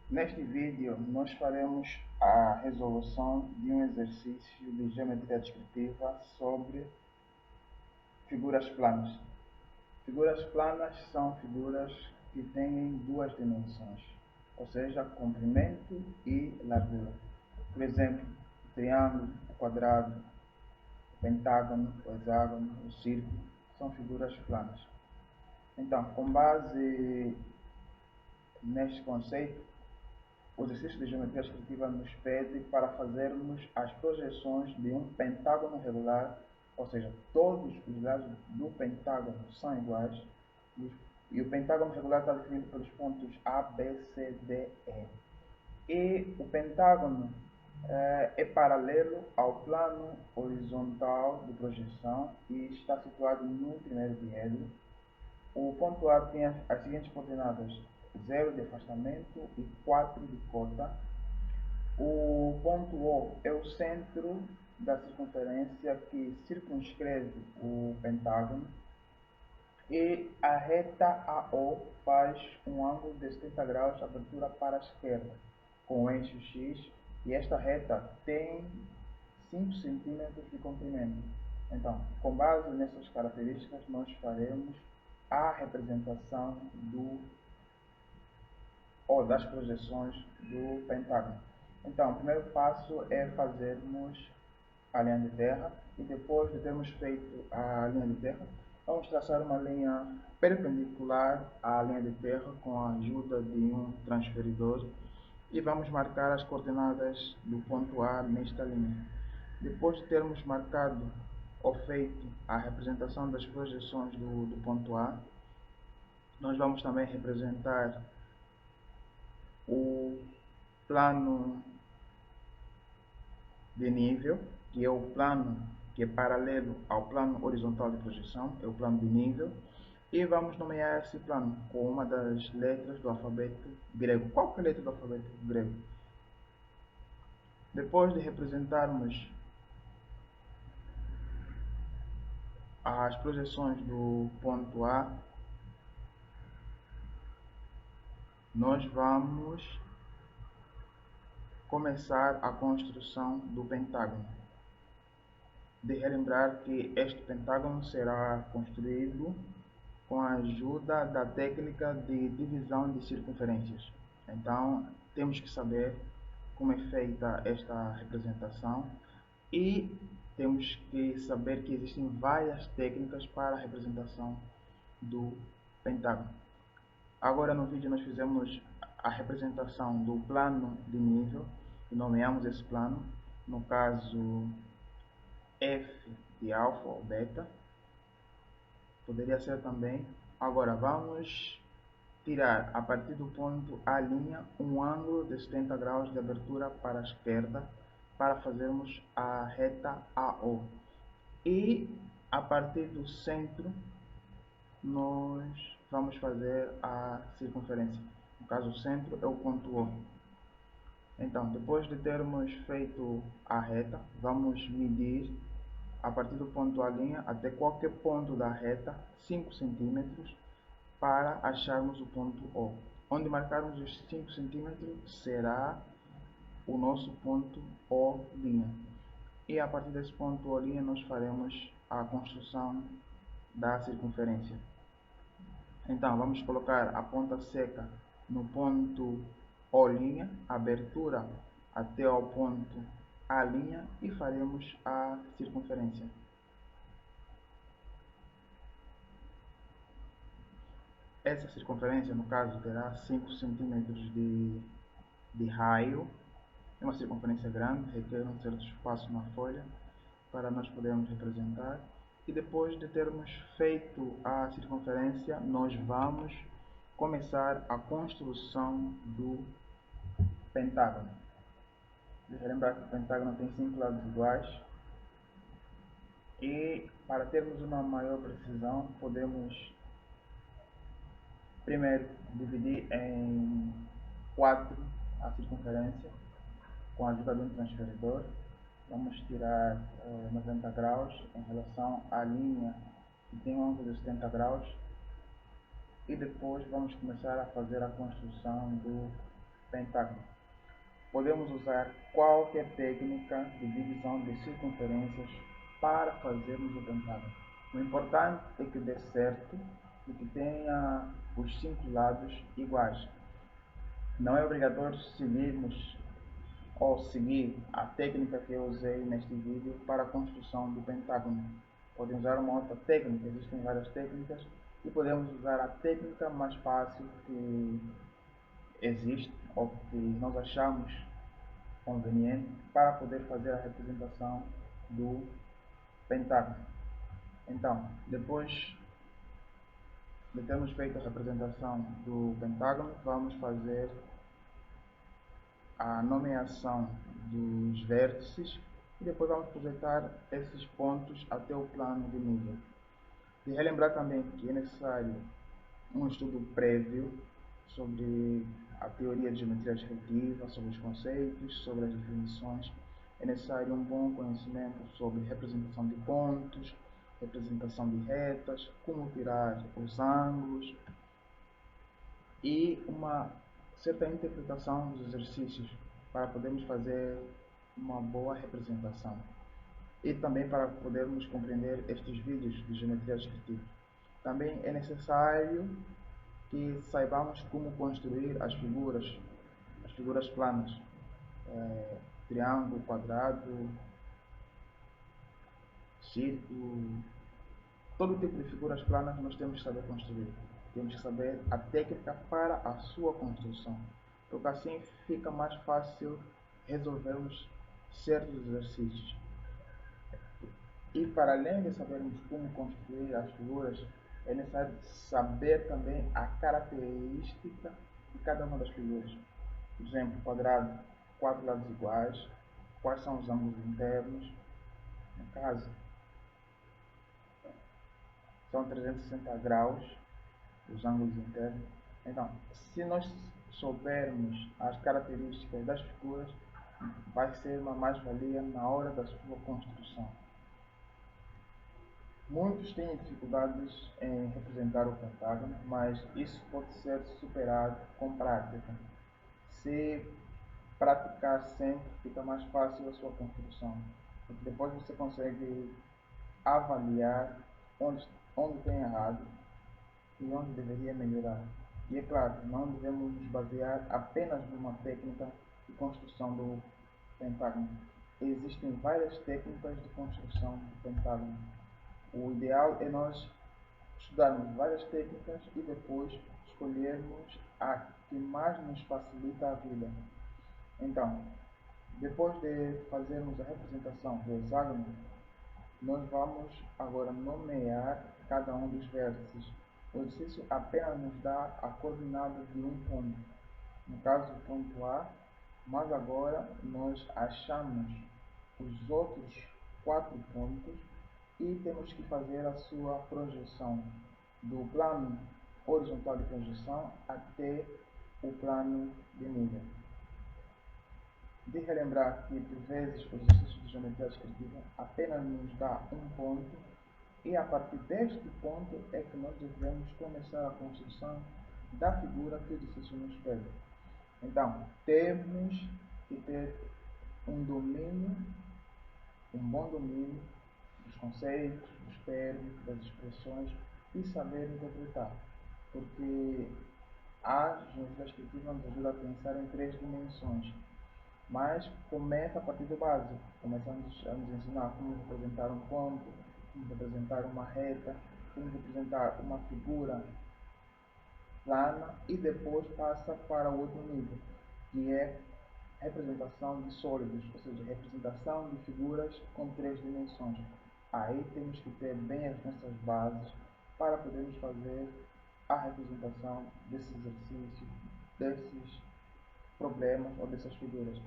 Neste vídeo, nós faremos a resolução de um exercício de geometria descritiva sobre figuras planas. Figuras planas são figuras que têm duas dimensões, ou seja, comprimento e largura. Por exemplo, o triângulo, o quadrado, o pentágono, o hexágono, o círculo, são figuras planas. Então, com base neste conceito, o exercício de geometria descritiva nos pede para fazermos as projeções de um pentágono regular, ou seja, todos os lados do pentágono são iguais, e o pentágono regular está definido pelos pontos A, B, C, D, E. E o pentágono é paralelo ao plano horizontal de projeção e está situado no primeiro diedro. O ponto A tem as seguintes coordenadas: 0 de afastamento e 4 de cota. O ponto O é o centro da circunferência que circunscreve o pentágono. E a reta AO faz um ângulo de 70 graus de abertura para a esquerda, com o eixo X, e esta reta tem 5 cm de comprimento. Então, com base nessas características, nós faremos a representação das projeções do pentágono. Então, o primeiro passo é fazermos a linha de terra, e depois de termos feito a linha de terra, vamos traçar uma linha perpendicular à linha de terra com a ajuda de um transferidor e vamos marcar as coordenadas do ponto A nesta linha. Depois de termos marcado ou feito a representação das projeções do ponto A, nós vamos também representar o plano de nível, que é o plano que é paralelo ao plano horizontal de projeção, é o plano de nível, e vamos nomear esse plano com uma das letras do alfabeto grego. Qual é a letra do alfabeto grego? Depois de representarmos as projeções do ponto A, nós vamos começar a construção do pentágono. De relembrar que este pentágono será construído com a ajuda da técnica de divisão de circunferências. Então, temos que saber como é feita esta representação e temos que saber que existem várias técnicas para a representação do pentágono. Agora no vídeo nós fizemos a representação do plano de nível e nomeamos esse plano, no caso F de alfa ou beta, poderia ser também. Agora vamos tirar a partir do ponto A' um ângulo de 70 graus de abertura para a esquerda para fazermos a reta AO. E a partir do centro nós vamos fazer a circunferência. No caso, o centro é o ponto O. Então, depois de termos feito a reta, vamos medir a partir do ponto A' até qualquer ponto da reta 5 cm para acharmos o ponto O. Onde marcarmos os 5 cm será o nosso ponto O'. E a partir desse ponto O' nós faremos a construção da circunferência. Então, vamos colocar a ponta seca no ponto O', abertura até ao ponto A' e faremos a circunferência. Essa circunferência, no caso, terá 5 cm de raio. É uma circunferência grande, requer um certo espaço na folha para nós podermos representar. E depois de termos feito a circunferência, nós vamos começar a construção do pentágono. Deixa eu lembrar que o pentágono tem 5 lados iguais. E para termos uma maior precisão, podemos primeiro dividir em 4 a circunferência com a ajuda de um transferidor. Vamos tirar 90 graus em relação à linha que tem um ângulo de 70 graus e depois vamos começar a fazer a construção do pentágono. Podemos usar qualquer técnica de divisão de circunferências para fazermos o pentágono. O importante é que dê certo e que tenha os 5 lados iguais. Não é obrigatório seguirmos ou seguir a técnica que eu usei neste vídeo para a construção do pentágono. Podem usar uma outra técnica, existem várias técnicas, e podemos usar a técnica mais fácil que existe ou que nós achamos conveniente para poder fazer a representação do pentágono. Então, depois de termos feito a representação do pentágono, vamos fazer a nomeação dos vértices e depois vamos projetar esses pontos até o plano de nível. E relembrar também que é necessário um estudo prévio sobre a teoria de geometria descritiva, sobre os conceitos, sobre as definições. É necessário um bom conhecimento sobre representação de pontos, representação de retas, como tirar os ângulos e uma certa interpretação dos exercícios para podermos fazer uma boa representação e também para podermos compreender estes vídeos de geometria descritiva. Também é necessário que saibamos como construir as figuras planas, triângulo, quadrado, círculo, todo tipo de figuras planas nós temos que saber construir. Temos que saber a técnica para a sua construção, porque assim fica mais fácil resolvermos certos exercícios. E para além de sabermos como construir as figuras, é necessário saber também a característica de cada uma das figuras. Por exemplo, quadrado, 4 lados iguais, quais são os ângulos internos, no caso, são 360 graus, os ângulos internos. Então, se nós soubermos as características das figuras, vai ser uma mais-valia na hora da sua construção. Muitos têm dificuldades em representar o pentágono, mas isso pode ser superado com prática. Se praticar sempre, fica mais fácil a sua construção. Porque depois você consegue avaliar onde tem errado e onde deveria melhorar. E é claro, não devemos nos basear apenas numa técnica de construção do pentágono. Existem várias técnicas de construção do pentágono. O ideal é nós estudarmos várias técnicas e depois escolhermos a que mais nos facilita a vida. Então, depois de fazermos a representação do hexágono, nós vamos agora nomear cada um dos vértices. O exercício apenas nos dá a coordenada de um ponto, no caso o ponto A, mas agora nós achamos os outros 4 pontos e temos que fazer a sua projeção do plano horizontal de projeção até o plano de nível. De relembrar que, por vezes, o exercício de geometria descritiva apenas nos dá um ponto e, a partir deste ponto, é que nós devemos começar a construção da figura que o exercício nos pede. Então, temos que ter um bom domínio dos conceitos, dos termos, das expressões e saber interpretar, porque a geometria descritiva nos ajuda a pensar em 3 dimensões. Mas começa a partir do básico. Começamos a nos ensinar como representar um ponto, como representar uma reta, como representar uma figura plana e depois passa para o outro nível, que é representação de sólidos, ou seja, representação de figuras com 3 dimensões. Aí temos que ter bem as nossas bases para podermos fazer a representação desses exercícios, desses problemas ou dessas figuras.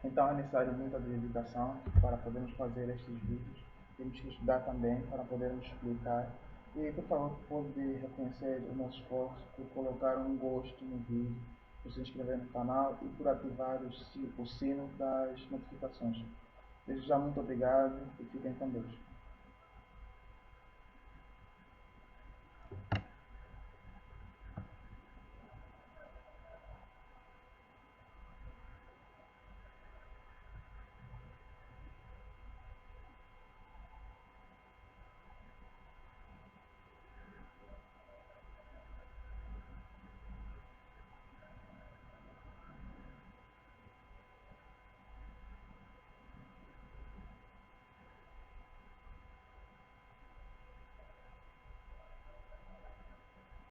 Então é necessário muita dedicação para podermos fazer estes vídeos. Temos que estudar também para podermos explicar. E por favor, pode reconhecer o nosso esforço por colocar um gosto no vídeo, por se inscrever no canal e por ativar o sino das notificações. Desde já muito obrigado e fiquem com Deus.